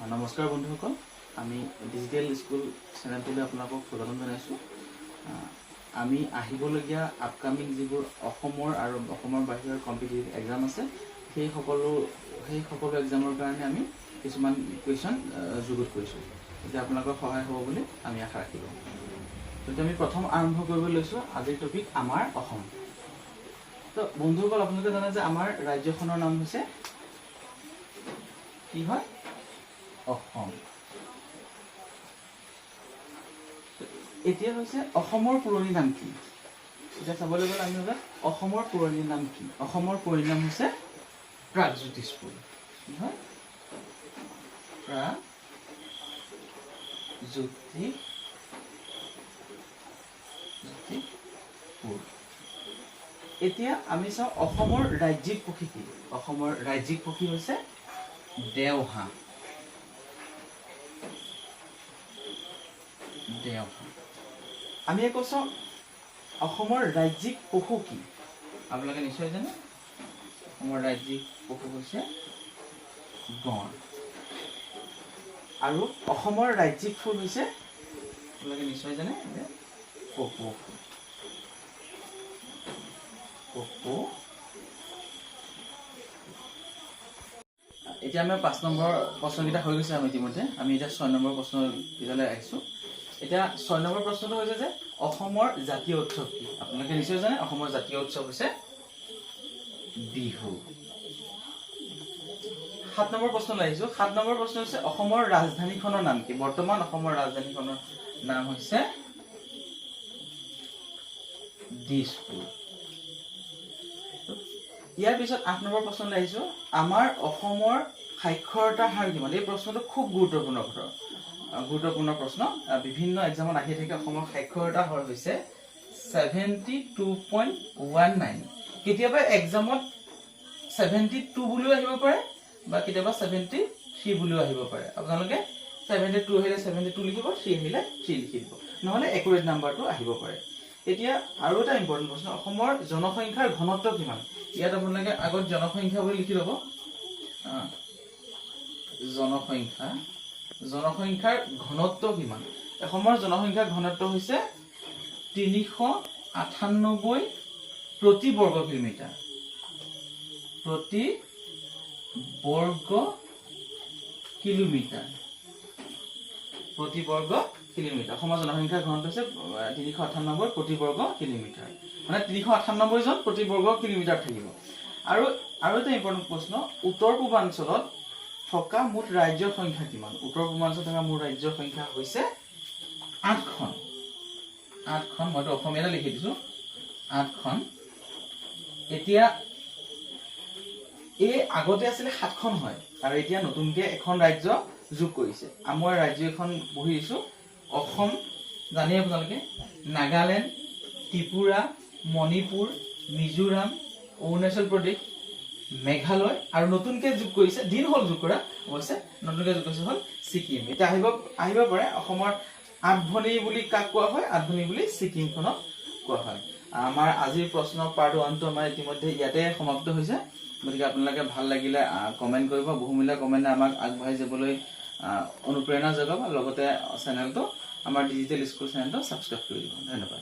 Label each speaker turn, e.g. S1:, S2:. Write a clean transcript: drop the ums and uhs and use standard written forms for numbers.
S1: নমস্কাৰ বন্ধুসকল, আমি ডিজিটেল স্কুল চেনেলটোলৈ আপোনালোকক স্বাগতম জনাইছোঁ। আমি আহিবলগীয়া আপকামিং যিবোৰ অসমৰ আৰু অসমৰ বাহিৰৰ কম্পিটিটিভ এক্সাম আছে, সেই সকলো এক্সামৰ কাৰণে আমি কিছুমান কুৱেশ্যন যুগুত কৰিছোঁ। এতিয়া আপোনালোকৰ সহায় হ'ব বুলি আমি আশা ৰাখিলোঁ। গতিকে আমি প্ৰথম আৰম্ভ কৰিব লৈছোঁ আজিৰ টপিক আমাৰ অসম। তো বন্ধুসকল, আপোনালোকে জানে যে আমাৰ ৰাজ্যখনৰ নাম হৈছে কি হয়? অসম। এতিয়া হৈছে অসমৰ পুৰণি নাম কি? এতিয়া চাবলৈ গ'লে আমি অসমৰ পুৰণি নাম কি? অসমৰ পুৰণি নাম হৈছে প্ৰাগজ্যোতিষপুৰ। কি হয়? প্ৰাগজ্যোতিষপুৰ। এতিয়া আমি চাওঁ অসমৰ ৰাজ্যিক পক্ষী কি? অসমৰ ৰাজ্যিক পক্ষী হৈছে দেওহাঁহ। আমি আকৌ চাওঁ অসমৰ ৰাজ্যিক পশু কি? আপোনালোকে নিশ্চয় জানে অসমৰ ৰাজ্যিক পশু হৈছে গঁড়। আৰু অসমৰ ৰাজ্যিক ফুল হৈছে আপোনালোকে নিশ্চয় জানে কপৌ ফুল। এতিয়া আমাৰ 5 নম্বৰ প্ৰশ্নকেইটা হৈ গৈছে আমি ইতিমধ্যে। আমি এতিয়া 6 নম্বৰ প্ৰশ্নকেইটালৈ আহিছোঁ। এতিয়া 6 নম্বৰ প্ৰশ্নটো হৈছে যে অসমৰ জাতীয় উৎসৱ কি? আপোনালোকে নিশ্চয় জানে অসমৰ জাতীয় উৎসৱ হৈছে বিহু। 7 নম্বৰ প্ৰশ্নলৈ আহিছোঁ। 7 নম্বৰ প্ৰশ্ন হৈছে অসমৰ ৰাজধানীখনৰ নাম কি? বৰ্তমান অসমৰ ৰাজধানীখনৰ নাম হৈছে দিছপুৰ। ইয়াৰ পিছত 8 নম্বৰ প্ৰশ্নলৈ আহিছোঁ। আমাৰ অসমৰ সাক্ষৰতা হাৰ কিমান? এই প্ৰশ্নটো খুব গুৰুত্বপূৰ্ণ প্ৰশ্ন। বিভিন্ন এক্সামত আহি থাকে। অসমৰ সাক্ষৰতা হাৰ হৈছে 72.19। কেতিয়াবা এক্সামত 72 বুলিও আহিব পাৰে বা কেতিয়াবা 73 বুলিও আহিব পাৰে। আপোনালোকে 72 আহিলে 72 লিখিব, 3 আহিলে 3 লিখিব, নহ'লে একুৰেট নাম্বাৰটো আহিব পাৰে। এতিয়া আৰু এটা ইম্পৰ্টেণ্ট প্ৰশ্ন, অসমৰ জনসংখ্যাৰ ঘনত্ব কিমান? ইয়াত আপোনালোকে আগত জনসংখ্যা বুলি লিখি ল'ব। জনসংখ্যাৰ ঘনত্ব কিমান? অসমৰ জনসংখ্যাৰ ঘনত্ব হৈছে 398 প্ৰতি বৰ্গ কিলোমিটাৰ। অসমৰ জনসংখ্যাৰ ঘনত্ব হৈছে 398 প্ৰতি বৰ্গ কিলোমিটাৰ, মানে 398 জন প্ৰতি বৰ্গ কিলোমিটাৰ থাকিব। আৰু এটা ইম্পৰ্টেণ্ট প্ৰশ্ন, উত্তৰ পূৰ্বাঞ্চলত থকা মুঠ ৰাজ্যৰ সংখ্যা কিমান? উত্তৰ পূৰ্বাঞ্চলত থকা মুঠ ৰাজ্যৰ সংখ্যা হৈছে 8খন। মইতো অসমীয়াতে লিখি দিছোঁ 8খন। এতিয়া এই আগতে আছিলে 7খন হয়, আৰু এতিয়া নতুনকে এখন ৰাজ্য যোগ কৰিছে। আমাৰ ৰাজ্য এখন বহি দিছোঁ অসম, জানেই আপোনালোকে, নাগালেণ্ড, ত্ৰিপুৰা, মণিপুৰ, মিজোৰাম, অৰুণাচল প্ৰদেশ, মেঘালয়, আৰু নতুনকে যোগ কৰিছে, দিন হ'ল যোগ কৰা অৱশ্যে, নতুনকে যোগ কৰিছে হ'ল ছিকিম। এতিয়া আহিব পাৰে অসমৰ আঠভনী বুলি কাক কোৱা হয়? আঠভনী বুলি ছিকিমখনক কোৱা হয়। আমাৰ আজিৰ প্ৰশ্ন পাৰ্ট 1টো আমাৰ ইতিমধ্যে ইয়াতে সমাপ্ত হৈছে। গতিকে আপোনালোকে ভাল লাগিলে কমেণ্ট কৰিব। বহুমূলীয়া কমেণ্টে আমাক আগবাঢ়ি যাবলৈ অনুপ্ৰেৰণা যোগাব। লগতে চেনেলটো, আমাৰ ডিজিটেল স্কুল চেনেলটো ছাবস্ক্ৰাইব কৰি দিব। ধন্যবাদ।